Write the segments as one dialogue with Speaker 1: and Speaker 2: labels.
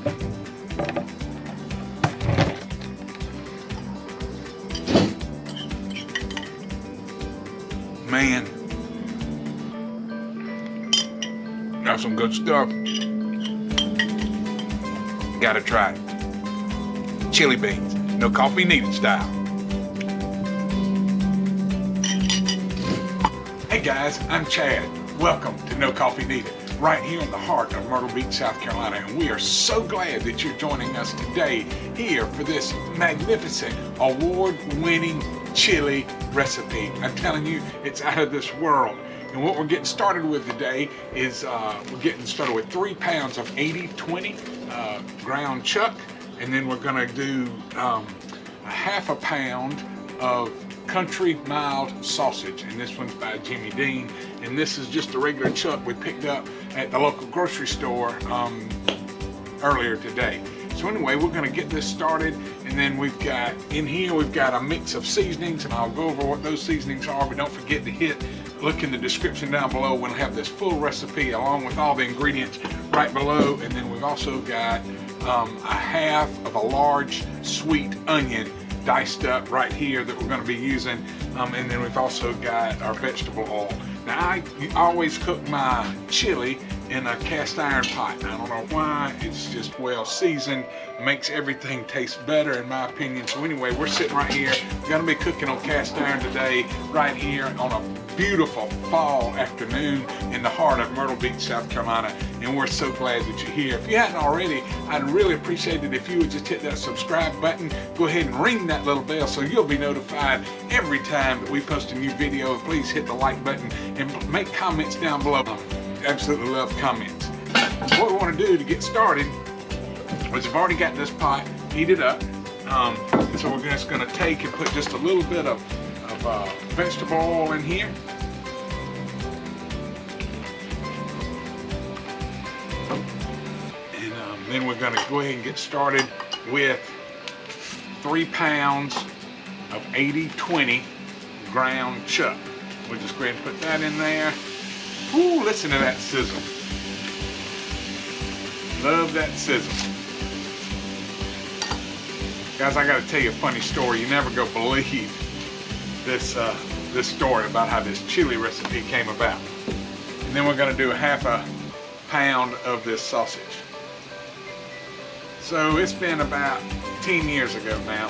Speaker 1: Man, that's some good stuff. Gotta try it. Chili beans, no coffee needed style. Hey guys, I'm Chad. Welcome to No Coffee Needed, right here in the heart of Myrtle Beach, South Carolina. And we are so glad that you're joining us today here for this magnificent, award-winning chili recipe. I'm telling you, it's out of this world. And what we're getting started with today is we're getting started with 3 pounds of 80/20 ground chuck, and then we're gonna do a half a pound of country mild sausage, and this one's by Jimmy Dean, and this is just a regular chuck we picked up at the local grocery store earlier today. So anyway, we're going to get this started, and then we've got a mix of seasonings, and I'll go over what those seasonings are, but don't forget to look in the description down below. We'll have this full recipe along with all the ingredients right below. And then we've also got a half of a large sweet onion diced up right here that we're going to be using, and then we've also got our vegetable oil. Now I always cook my chili in a cast iron pot. I don't know why, it's just well seasoned, makes everything taste better in my opinion. So anyway, we're sitting right here, we're gonna be cooking on cast iron today, right here on a beautiful fall afternoon in the heart of Myrtle Beach, South Carolina, and we're so glad that you're here. If you hadn't already, I'd really appreciate it if you would just hit that subscribe button, go ahead and ring that little bell so you'll be notified every time that we post a new video, and please hit the like button and make comments down below. Absolutely love comments. What we want to do to get started is I've already got this pot heated up, so we're just going to take and put just a little bit of vegetable oil in here. And then we're going to go ahead and get started with 3 pounds of 80/20 ground chuck. We'll just go ahead and put that in there. Ooh, listen to that sizzle. Love that sizzle. Guys, I gotta tell you a funny story. You never go believe this story about how this chili recipe came about. And then we're gonna do a half a pound of this sausage. So it's been about 10 years ago now.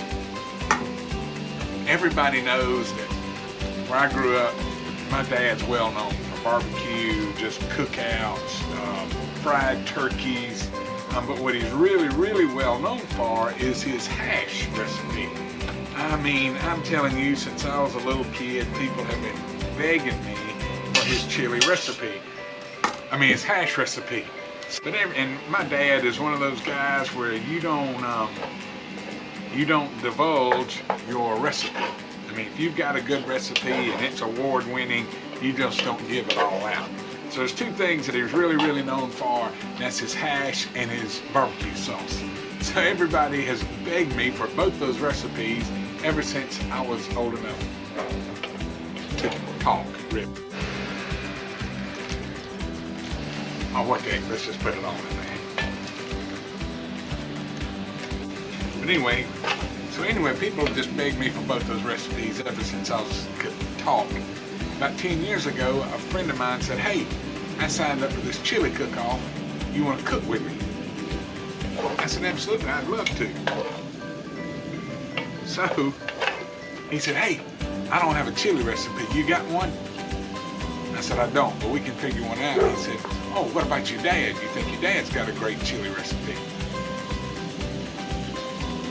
Speaker 1: Everybody knows that where I grew up, my dad's well known for barbecue, just cookouts, fried turkeys, but what he's really well known for is his hash recipe. I mean, I'm telling you, since I was a little kid, people have been begging me for his chili recipe. I mean, his hash recipe. But and my dad is one of those guys where you don't divulge your recipe. I mean, if you've got a good recipe and it's award-winning, you just don't give it all out. So there's 2 things that he's really known for, and that's his hash and his barbecue sauce. So everybody has begged me for both those recipes ever since I was old enough to talk. Oh, what the heck, let's just put it on in there. But anyway, people have just begged me for both those recipes ever since I could talk. About 10 years ago, a friend of mine said, "Hey, I signed up for this chili cook-off. You want to cook with me?" I said, "Absolutely, I'd love to." So he said, "Hey, I don't have a chili recipe. You got one?" I said, "I don't, but we can figure one out." He said, "Oh, what about your dad? You think your dad's got a great chili recipe?"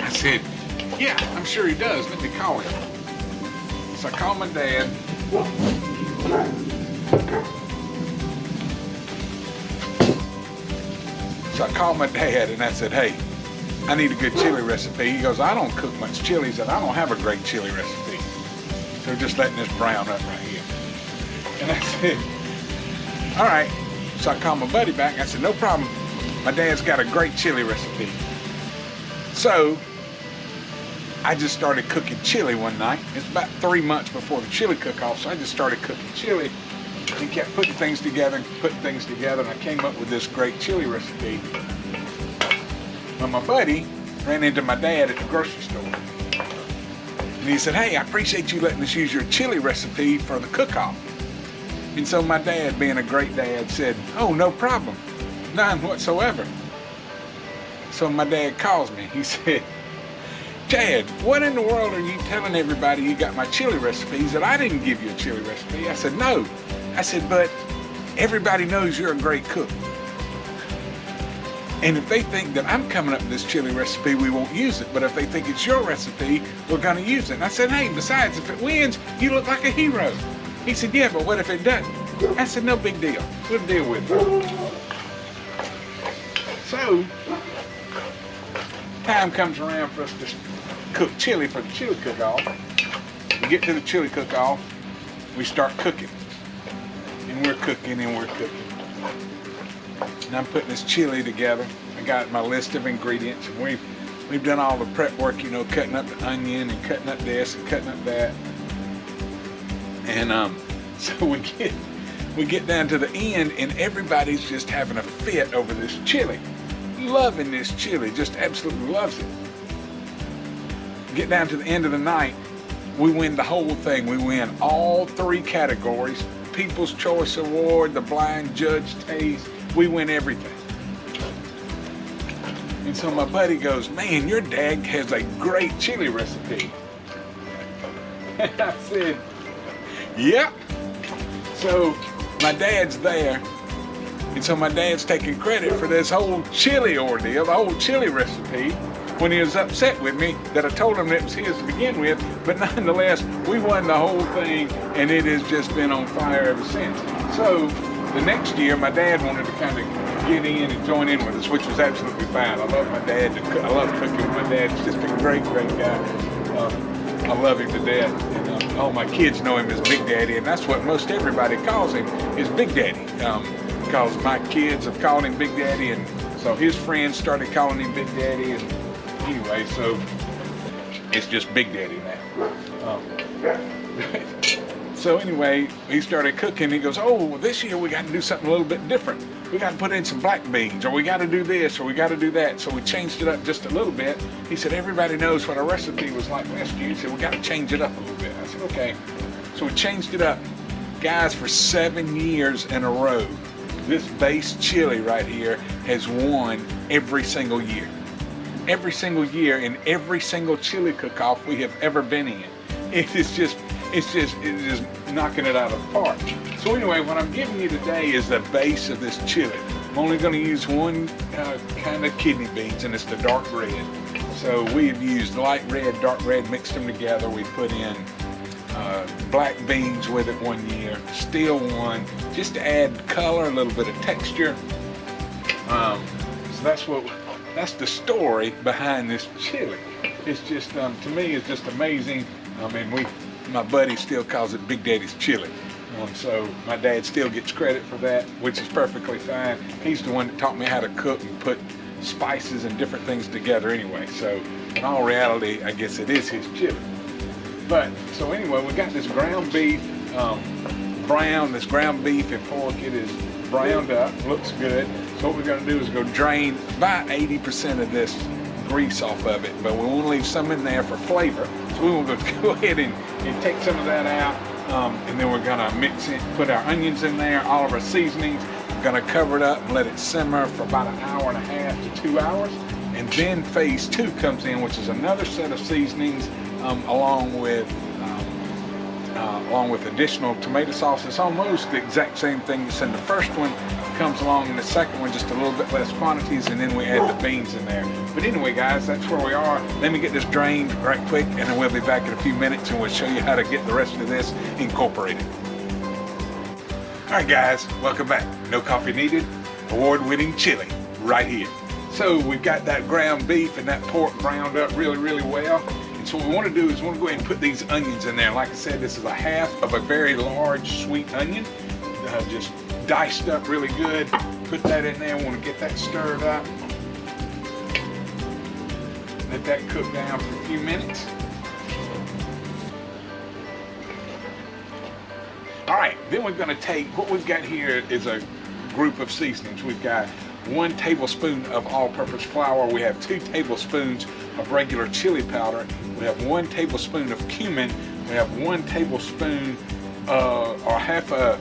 Speaker 1: I said, "Yeah, I'm sure he does. Let me call him." So I called my dad. And I said, "Hey, I need a good chili recipe." He goes, "I don't cook much chili." He said, "I don't have a great chili recipe. So we're just letting this brown up right here." And I said, "All right." So I called my buddy back and I said, "No problem. My dad's got a great chili recipe." So I just started cooking chili one night. It's about 3 months before the chili cook-off, so I just started cooking chili and kept putting things together, and I came up with this great chili recipe. So my buddy ran into my dad at the grocery store. And he said, hey, I appreciate you letting us use your chili recipe for the cook-off. And so my dad, being a great dad, said, oh, no problem. None whatsoever. So my dad calls me. He said, Chad, what in the world are you telling everybody you got my chili recipes that I didn't give you a chili recipe? I said, no. I said, but everybody knows you're a great cook. And if they think that I'm coming up with this chili recipe, we won't use it. But if they think it's your recipe, we're going to use it. And I said, hey, besides, if it wins, you look like a hero. He said, yeah, but what if it doesn't? I said, no big deal. We'll deal with it. So, time comes around for us to cook chili for the chili cook-off. We get to the chili cook-off, we start cooking. And we're cooking and we're cooking. And I'm putting this chili together. I got my list of ingredients, and we've done all the prep work, you know, cutting up the onion and cutting up this and cutting up that. And so we get down to the end, and everybody's just having a fit over this chili. Loving this chili, just absolutely loves it. Get down to the end of the night, we win the whole thing. We win all 3 categories. People's Choice Award, the blind judge taste, we win everything. And so my buddy goes, man, your dad has a great chili recipe. And I said, yep. So my dad's there. And so my dad's taking credit for this whole chili ordeal, the whole chili recipe, when he was upset with me that I told him that it was his to begin with. But nonetheless, we won the whole thing, and it has just been on fire ever since. So the next year, my dad wanted to kind of get in and join in with us, which was absolutely fine. I love my dad. I love cooking with my dad. He's just a great, great guy. I love him to death. And all my kids know him as Big Daddy, and that's what most everybody calls him, is Big Daddy. Because my kids have called him Big Daddy, and so his friends started calling him Big Daddy, and anyway, so it's just Big Daddy now. So anyway, he started cooking. He goes, oh, well, this year we got to do something a little bit different. We got to put in some black beans, or we got to do this, or we got to do that. So we changed it up just a little bit. He said, everybody knows what our recipe was like last year. He said, we got to change it up a little bit. I said, okay. So we changed it up. Guys, for 7 years in a row, this base chili right here has won every single year. Every single year in every single chili cook-off we have ever been in. It's just knocking it out of the park. So anyway, what I'm giving you today is the base of this chili. I'm only going to use one kind of kidney beans, and it's the dark red. So we've used light red, dark red, mixed them together. We put in black beans with it one year, still one, just to add color, a little bit of texture. So that's the story behind this chili. It's just, to me, it's just amazing. And my buddy still calls it Big Daddy's chili. So my dad still gets credit for that, which is perfectly fine. He's the one that taught me how to cook and put spices and different things together anyway. So in all reality, I guess it is his chili. But, so anyway, we got this ground beef, this ground beef and pork. It is browned up, looks good. So what we're going to do is go drain about 80% of this grease off of it, but we want to leave some in there for flavor. So we will go ahead and take some of that out, and then we're going to mix it, put our onions in there, all of our seasonings. We're going to cover it up and let it simmer for about 1.5 hours to 2 hours. And then phase 2 comes in, which is another set of seasonings, along with additional tomato sauce. It's almost the exact same thing that's in the first one. Comes along in the second one, just a little bit less quantities, and then we add the beans in there. But anyway, guys, that's where we are. Let me get this drained right quick, and then we'll be back in a few minutes, and we'll show you how to get the rest of this incorporated. All right, guys, welcome back. No coffee needed, award-winning chili right here. So we've got that ground beef and that pork browned up really, really well. And so what we want to do is we want to go ahead and put these onions in there. Like I said, this is 1/2 of a very large sweet onion, just diced up really good. Put that in there. We want to get that stirred up. Let that cook down for a few minutes. All right, then we're going to take, what we've got here is a group of seasonings. We've got 1 tablespoon of all-purpose flour. We have 2 tablespoons of regular chili powder. We have 1 tablespoon of cumin. We have 1 tablespoon or half a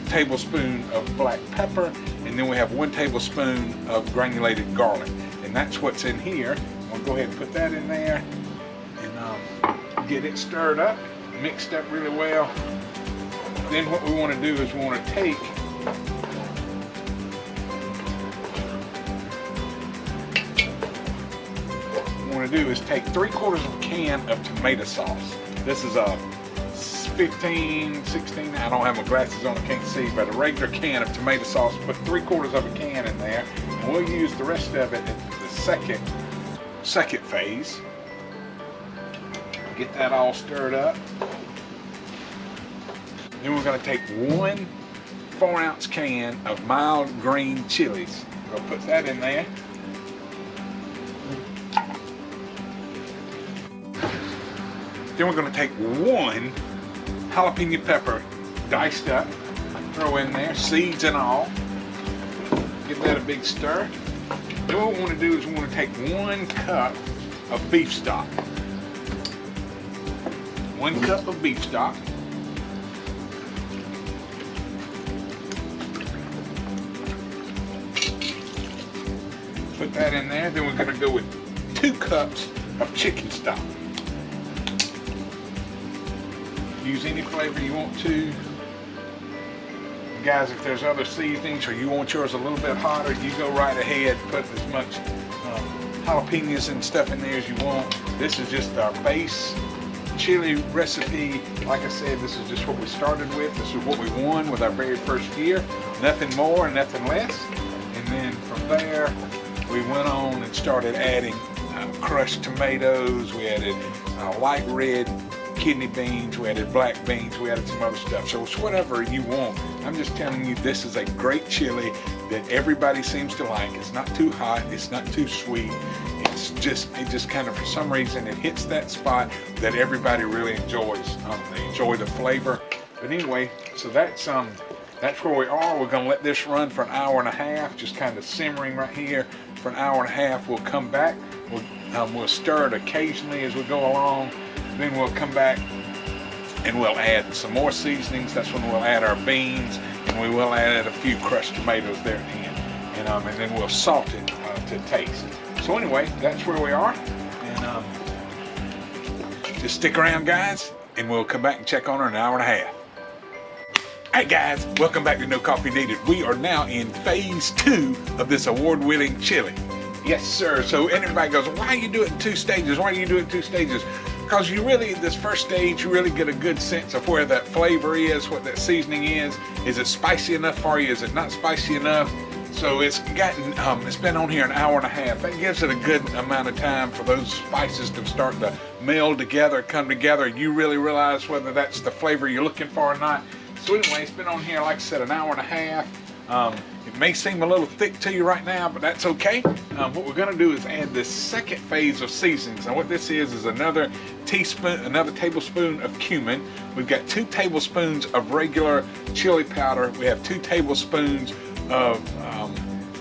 Speaker 1: tablespoon of black pepper, and then we have 1 tablespoon of granulated garlic. And that's what's in here. I'll go ahead and put that in there and get it stirred up, mixed up really well. Then what we want to do is we want to take take 3/4 of a can of tomato sauce. This is a 15, 16, I don't have my glasses on, I can't see, but a regular can of tomato sauce. Put 3/4 of a can in there, and we'll use the rest of it in the second phase. Get that all stirred up. Then we're going to take 1 4-ounce can of mild green chilies. We'll put that in there. Then we're going to take 1 jalapeno pepper, diced up, throw in there, seeds and all. Give that a big stir. Then what we want to do is we want to take 1 cup of beef stock. 1 cup of beef stock. Put that in there. Then we're going to go with 2 cups of chicken stock. Use any flavor you want to. Guys, if there's other seasonings or you want yours a little bit hotter, you go right ahead. Put as much jalapenos and stuff in there as you want. This is just our base chili recipe. Like I said, this is just what we started with. This is what we won with our very first year. Nothing more, nothing less. And then from there, we went on and started adding crushed tomatoes. We added light red kidney beans, we added black beans, we added some other stuff. So it's whatever you want. I'm just telling you, this is a great chili that everybody seems to like. It's not too hot, it's not too sweet. It just kind of, for some reason, it hits that spot that everybody really enjoys. They enjoy the flavor. But anyway, so that's where we are. We're gonna let this run for 1.5 hours, just kind of simmering right here for 1.5 hours. We'll come back. We'll stir it occasionally as we go along. Then we'll come back and we'll add some more seasonings. That's when we'll add our beans, and we will add a few crushed tomatoes there at the end. And then we'll salt it to taste. So anyway, that's where we are. And just stick around, guys, and we'll come back and check on her in 1.5 hours. Hey guys, welcome back to No Coffee Needed. We are now in phase 2 of this award-winning chili. Yes, sir. So everybody goes, why do you do it in 2 stages? Why do you do it in 2 stages? Because you really, this first stage, you really get a good sense of where that flavor is, what that seasoning is. Is it spicy enough for you? Is it not spicy enough? So it's gotten, it's been on here 1.5 hours. That gives it a good amount of time for those spices to start to meld together, come together. You really realize whether that's the flavor you're looking for or not. So anyway, it's been on here, like I said, 1.5 hours. It may seem a little thick to you right now, but that's okay. What we're gonna do is add this second phase of seasonings. Now what this is another tablespoon of cumin. We've got 2 tablespoons of regular chili powder. We have 2 tablespoons of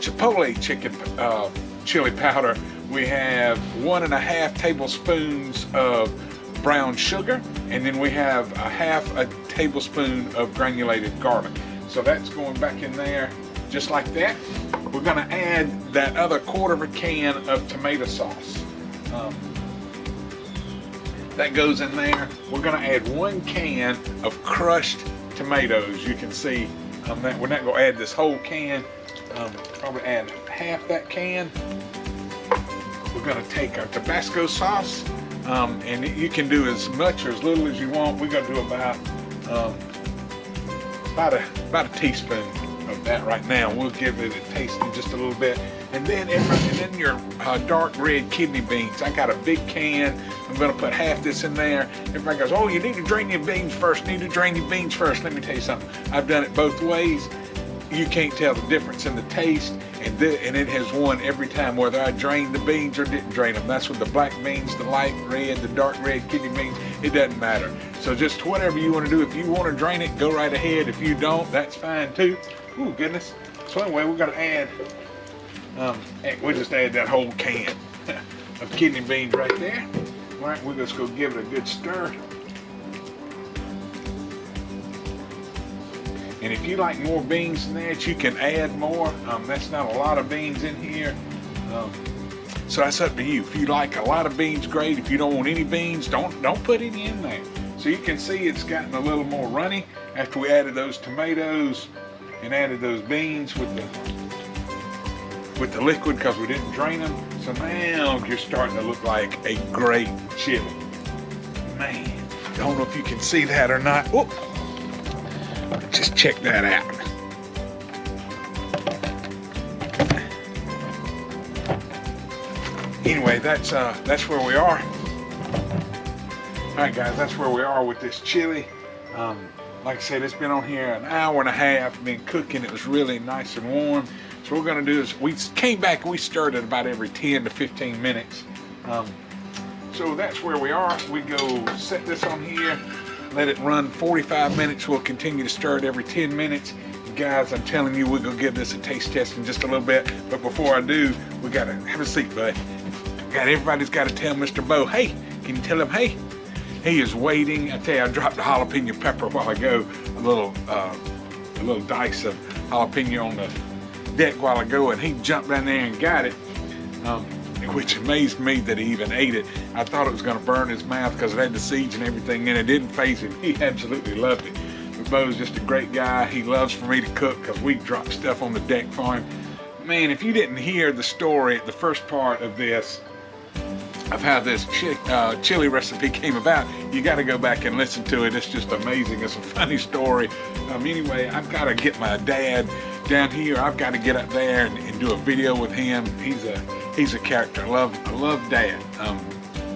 Speaker 1: Chipotle chicken chili powder. We have 1.5 tablespoons of brown sugar, and then we have 1/2 tablespoon of granulated garlic. So that's going back in there just like that. We're gonna add that other 1/4 of a can of tomato sauce. That goes in there. We're gonna add 1 can of crushed tomatoes. You can see that we're not gonna add this whole can. Probably add 1/2 that can. We're gonna take our Tabasco sauce, and you can do as much or as little as you want. We're gonna do about a teaspoon of that right now. We'll give it a taste in just a little bit. And then your dark red kidney beans. I got a big can. I'm gonna put 1/2 this in there. Everybody goes, oh, you need to drain your beans first. Let me tell you something. I've done it both ways. You can't tell the difference in the taste, and it has won every time, whether I drained the beans or didn't drain them. That's with the black beans, the light red, the dark red kidney beans. It doesn't matter. So just whatever you want to do. If you want to drain it, go right ahead. If you don't, that's fine too. Ooh, goodness. So anyway, we're gonna add We'll just add that whole can of kidney beans right there. All right, we'll just go give it a good stir. And if you like more beans than that, you can add more. That's not a lot of beans in here. So that's up to you. If you like a lot of beans, great. If you don't want any beans, don't put any in there. So you can see it's gotten a little more runny after we added those tomatoes and added those beans with the liquid because we didn't drain them. So now you're starting to look like a great chili. Man, I don't know if you can see that or not. Whoop. Just check that out. Anyway, that's where we are. All right, guys, that's where we are with this chili. Like I said, it's been on here an hour and a half, been cooking. It was really nice and warm. So what we're gonna do is we came back and we stirred it about every 10 to 15 minutes. So that's where we are. We go set this on here, let it run 45 minutes. We'll continue to stir it every 10 minutes. Guys, I'm telling you, we're gonna give this a taste test in just a little bit. But before I do, we gotta have a seat, bud. Everybody's gotta tell Mr. Bo, hey, can you tell him, hey? He is waiting. I tell you, I dropped a jalapeno pepper a while ago, a little dice of jalapeno on the deck while ago, and he jumped down there and got it, which amazed me that he even ate it. I thought it was gonna burn his mouth because it had the seeds and everything in it. It didn't faze him. He absolutely loved it. But Bo's just a great guy. He loves for me to cook because we drop stuff on the deck for him. Man, if you didn't hear the story at the first part of this, of how this chili recipe came about, you got to go back and listen to it. It's just amazing. It's a funny story. Anyway, I've got to get my dad down here. I've got to get up there and do a video with him. He's a character. I love Dad.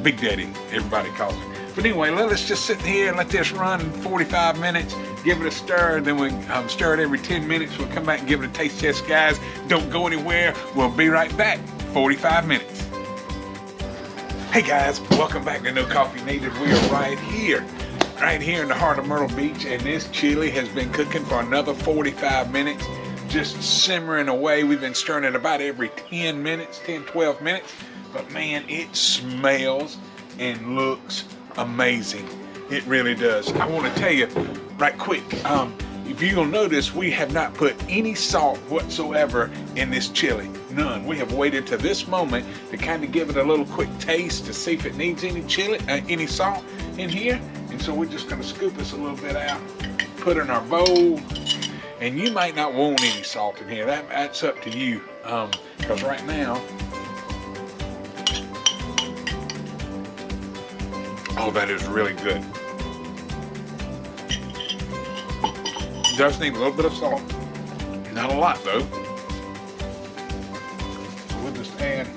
Speaker 1: Big Daddy, everybody calls him. But anyway, let's just sit here and let this run 45 minutes. Give it a stir, then we stir it every 10 minutes. We'll come back and give it a taste test, guys. Don't go anywhere. We'll be right back. 45 minutes. Hey guys, welcome back to No Coffee Needed. We are right here in the heart of Myrtle Beach, and this chili has been cooking for another 45 minutes, just simmering away. We've been stirring it about every 10 minutes, 10, 12 minutes, but man, it smells and looks amazing. It really does. I want to tell you right quick, if you'll notice, we have not put any salt whatsoever in this chili. None. We have waited to this moment to kind of give it a little quick taste to see if it needs any salt in here. And so we're just going to scoop this a little bit out, put it in our bowl. And you might not want any salt in here. That's up to you. Because right now, oh, that is really good. It does need a little bit of salt. Not a lot though. So we'll just add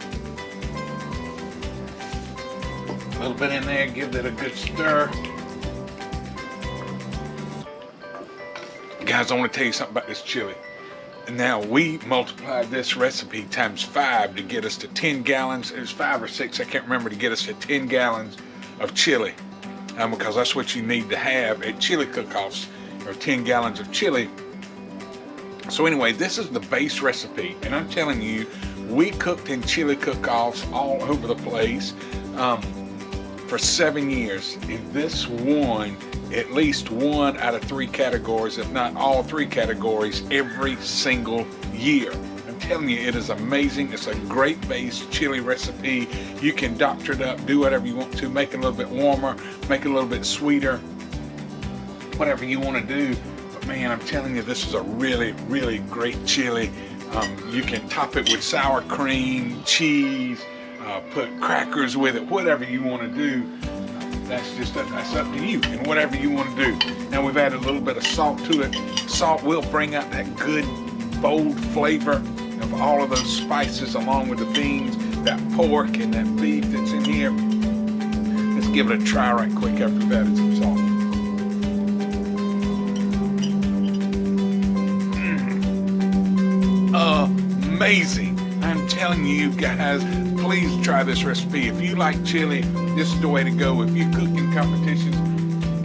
Speaker 1: a little bit in there, give it a good stir. Guys, I want to tell you something about this chili. Now, we multiplied this recipe times 5 to get us to 10 gallons. It was 5 or 6, I can't remember, to get us to 10 gallons of chili. Because that's what you need to have at chili cook-offs, or 10 gallons of chili. So anyway, this is the base recipe, and I'm telling you, we cooked in chili cook-offs all over the place for 7 years. And this won at least 1 out of 3 categories, if not all 3 categories, every single year. I'm telling you, it is amazing. It's a great base chili recipe. You can doctor it up, do whatever you want to, make it a little bit warmer, make it a little bit sweeter, whatever you want to do. But man, I'm telling you, this is a really, really great chili. You can top it with sour cream, cheese, put crackers with it, whatever you want to do. That's up to you, and whatever you want to do. Now we've added a little bit of salt to it. Salt will bring out that good, bold flavor of all of those spices along with the beans, that pork and that beef that's in here. Let's give it a try right quick after we've added some salt. Amazing. I'm telling you guys, please try this recipe. If you like chili, this is the way to go. If you cook in competitions,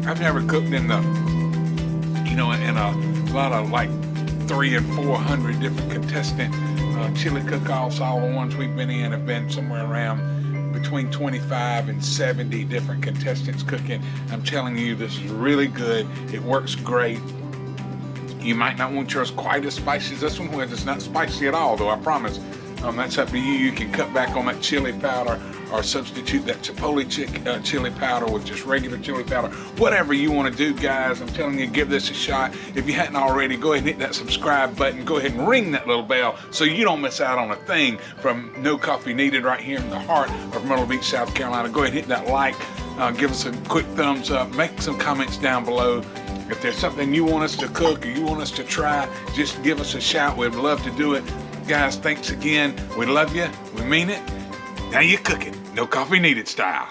Speaker 1: I've never cooked in a lot of like 300 and 400 different contestant chili cook-offs. All the ones we've been in have been somewhere around between 25 and 70 different contestants cooking. I'm telling you, this is really good. It works great. You might not want yours quite as spicy as this one, where it's not spicy at all, though, I promise. That's up to you. You can cut back on that chili powder or substitute that Chipotle chili powder with just regular chili powder. Whatever you want to do, guys, I'm telling you, give this a shot. If you hadn't already, go ahead and hit that subscribe button. Go ahead and ring that little bell so you don't miss out on a thing from No Coffee Needed right here in the heart of Myrtle Beach, South Carolina. Go ahead and hit that like. Give us a quick thumbs up. Make some comments down below. If there's something you want us to cook or you want us to try, just give us a shout. We'd love to do it. Guys, thanks again. We love you. We mean it. Now you're cooking No Coffee Needed style.